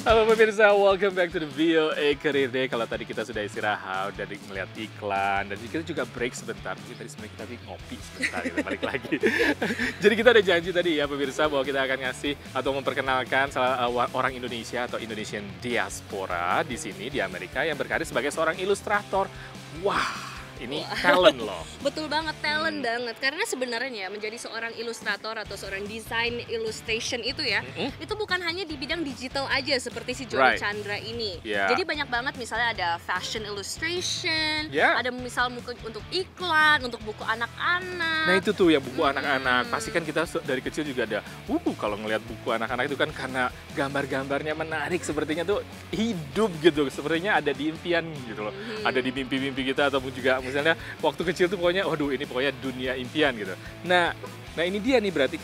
Halo pemirsa, welcome back to the VOA Career Day. Kalau tadi kita sudah istirahat, udah melihat iklan, dan kita juga break sebentar. Jadi tadi sebenarnya kita ngopi sebentar, kita balik lagi. Jadi kita ada janji tadi ya pemirsa, bahwa kita akan ngasih atau memperkenalkan salah orang Indonesia atau Indonesian Diaspora di sini di Amerika yang berkarir sebagai seorang ilustrator. Wah, ini talent loh. Betul banget, talent banget. Karena sebenarnya menjadi seorang ilustrator atau seorang desain illustration itu ya, itu bukan hanya di bidang digital aja seperti si Johnny Chandra ini. Jadi banyak banget, misalnya ada fashion illustration, ada misal untuk iklan, untuk buku anak-anak. Nah itu tuh yang buku anak-anak. Pasti kan kita dari kecil juga ada, kalau ngelihat buku anak-anak itu kan karena gambar-gambarnya menarik, sepertinya tuh hidup gitu. Sepertinya ada di impian gitu loh. Ada di mimpi-mimpi kita ataupun juga misalnya waktu kecil tuh pokoknya, waduh ini pokoknya dunia impian gitu. Nah ini dia nih berarti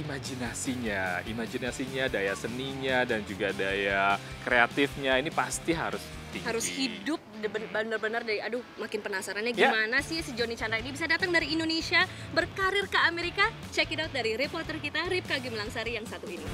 imajinasinya, daya seninya dan juga daya kreatifnya ini pasti harus tinggi. Harus hidup benar-benar dari, makin penasarannya gimana sih si Johnny Chandra ini bisa datang dari Indonesia berkarir ke Amerika. Check it out dari reporter kita Ripka Gimlangsari yang satu ini.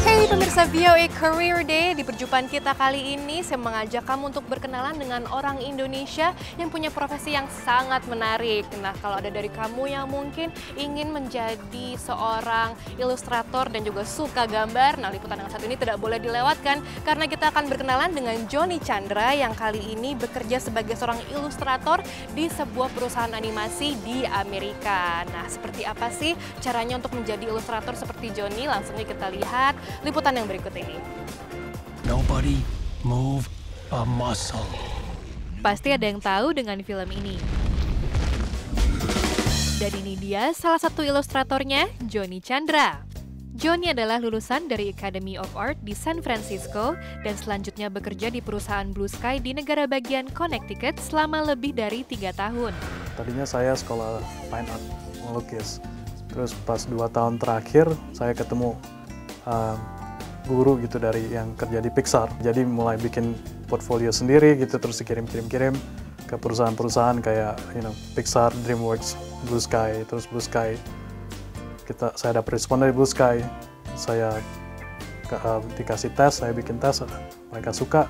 Hey pemirsa VOA Career Day, di perjumpaan kita kali ini saya mengajak kamu untuk berkenalan dengan orang Indonesia yang punya profesi yang sangat menarik. Nah, kalau ada dari kamu yang mungkin ingin menjadi seorang ilustrator dan juga suka gambar, nah liputan yang satu ini tidak boleh dilewatkan karena kita akan berkenalan dengan Johnny Chandra yang kali ini bekerja sebagai seorang ilustrator di sebuah perusahaan animasi di Amerika. Nah, seperti apa sih caranya untuk menjadi ilustrator seperti Johnny? Langsung kita lihat liputan yang berikut ini. Nobody move a muscle. Pasti ada yang tahu dengan film ini. Dan ini dia salah satu ilustratornya, Johnny Chandra. Johnny adalah lulusan dari Academy of Art di San Francisco dan selanjutnya bekerja di perusahaan Blue Sky di negara bagian Connecticut selama lebih dari 3 tahun. Tadinya saya sekolah fine art, melukis. Terus pas 2 tahun terakhir saya ketemu guru gitu dari yang kerja di Pixar. Jadi mulai bikin portfolio sendiri gitu, terus dikirim ke perusahaan-perusahaan kayak Pixar, DreamWorks, Blue Sky. Terus Blue Sky saya dapat respon dari Blue Sky. Saya dikasih tes, saya bikin tes, mereka suka.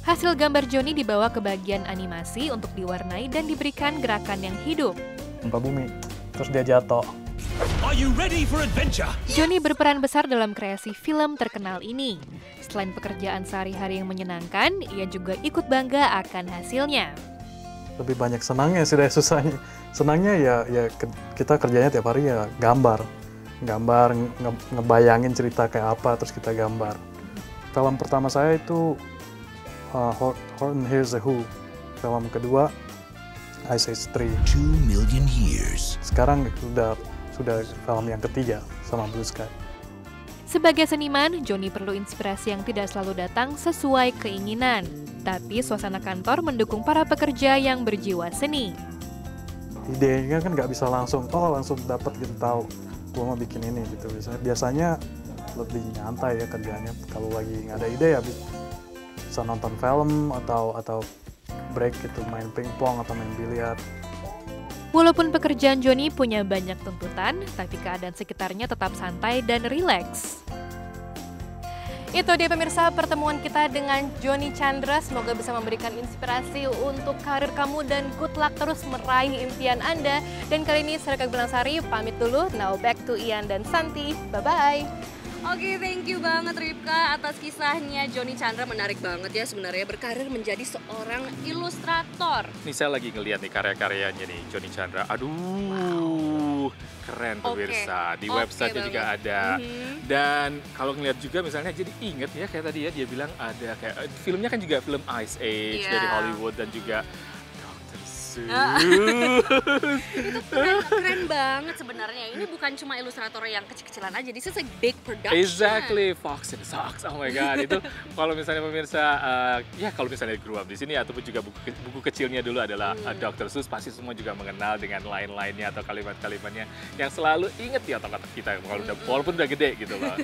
Hasil gambar Johnny dibawa ke bagian animasi untuk diwarnai dan diberikan gerakan yang hidup. Gempa bumi, terus dia jatuh. Are you ready for adventure? Johnny berperan besar dalam kreasi film terkenal ini. Selain pekerjaan sehari-hari yang menyenangkan, ia juga ikut bangga akan hasilnya. Lebih banyak senangnya sih dari susahnya. Senangnya ya kita kerjanya tiap hari ya gambar, ngebayangin cerita kayak apa, terus kita gambar. Film pertama saya itu Horton Hears the Who. Film kedua Ice Age 3. 2 million years. Sekarang sudah film yang ketiga sama Blue Sky. Sebagai seniman, Johnny perlu inspirasi yang tidak selalu datang sesuai keinginan. Tapi suasana kantor mendukung para pekerja yang berjiwa seni. Idenya kan nggak bisa langsung dapat gitu tahu, gua mau bikin ini gitu. Biasanya lebih nyantai ya kerjanya. Kalau lagi nggak ada ide ya bisa nonton film atau break gitu, main pingpong atau main biliar. Walaupun pekerjaan Johnny punya banyak tuntutan, tapi keadaan sekitarnya tetap santai dan rileks. Itu dia pemirsa pertemuan kita dengan Johnny Chandra. Semoga bisa memberikan inspirasi untuk karir kamu dan good luck terus meraih impian Anda. Dan kali ini saya Ripka Gimlangsari pamit dulu. Now back to Ian dan Santi. Bye-bye. Oke, thank you banget Ripka atas kisahnya Johnny Chandra. Menarik banget ya sebenarnya berkarir menjadi seorang ilustrator. Nih saya lagi ngeliat nih karya-karyanya nih Johnny Chandra. Aduh, keren pemirsa. Di website juga ada. Dan kalau ngeliat juga misalnya jadi inget ya kayak tadi ya dia bilang ada kayak filmnya kan juga film Ice Age dari Hollywood dan juga Itu keren banget sebenarnya. Ini bukan cuma ilustrator yang kecil-kecilan aja. This is a big production. Exactly, Fox and Socks. Oh my God, itu kalau misalnya pemirsa, kalau misalnya grew up di sini ataupun juga buku kecilnya dulu adalah Dr. Seuss, pasti semua juga mengenal dengan line-line-nya atau kalimat-kalimatnya yang selalu inget di otak-otak kita walaupun udah gede gitu loh.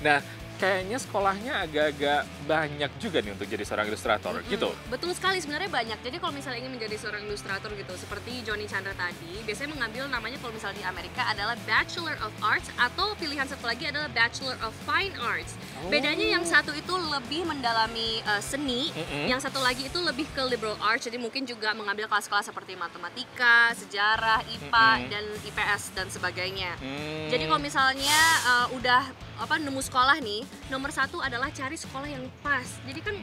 Nah kayaknya sekolahnya agak-agak banyak juga nih untuk jadi seorang ilustrator, gitu. Betul sekali, sebenarnya banyak. Jadi kalau misalnya ingin menjadi seorang ilustrator gitu, seperti Johnny Chandra tadi, biasanya mengambil namanya kalau misalnya di Amerika adalah Bachelor of Arts, atau pilihan satu lagi adalah Bachelor of Fine Arts. Bedanya yang satu itu lebih mendalami seni, yang satu lagi itu lebih ke liberal arts, jadi mungkin juga mengambil kelas-kelas seperti matematika, sejarah, IPA, dan IPS, dan sebagainya. Jadi kalau misalnya udah nemu sekolah nih, nomor satu adalah cari sekolah yang pas. Jadi kan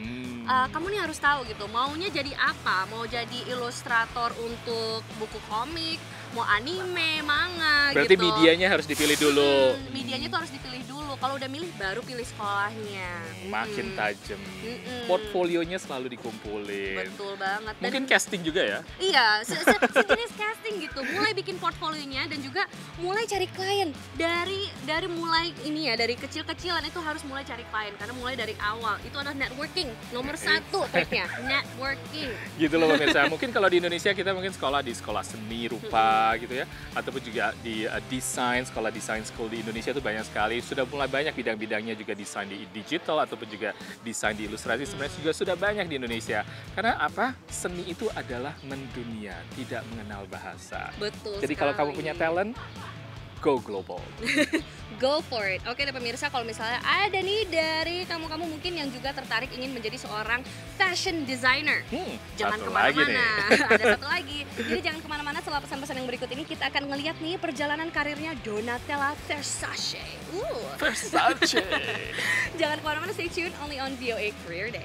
kamu nih harus tahu gitu, maunya jadi apa, mau jadi ilustrator untuk buku komik, mau anime, manga. Berarti gitu. medianya harus dipilih dulu. Medianya tuh harus dipilih dulu. Kalau udah milih baru pilih sekolahnya. Makin tajam. Portfolionya selalu dikumpulin. Betul banget. Dan mungkin casting juga ya? Iya, sejenis casting gitu. Mulai bikin portfolionya dan juga mulai cari klien. Dari mulai ini ya, dari kecil-kecilan itu harus mulai cari klien, karena mulai dari awal itu adalah networking. Nomor satu triknya, networking. Gitu loh pemirsa. Mungkin kalau di Indonesia kita mungkin sekolah di sekolah seni rupa gitu ya, ataupun juga di desain, sekolah desain school di Indonesia itu banyak sekali. Sudah mulai banyak bidang-bidangnya juga, desain di digital ataupun juga desain di ilustrasi sebenarnya juga sudah banyak di Indonesia. Karena apa? Seni itu adalah mendunia, tidak mengenal bahasa. Betul. Jadi kalau kamu punya talent, go global. Go for it. Oke deh pemirsa, kalau misalnya ada nih dari kamu-kamu mungkin yang juga tertarik ingin menjadi seorang fashion designer, jangan kemana-mana. Ada satu lagi. Jadi jangan kemana-mana, setelah pesan-pesan yang berikut ini kita akan ngeliat nih perjalanan karirnya Donatella Versace. Versace. Jangan kemana-mana, stay tuned only on VOA Career Day.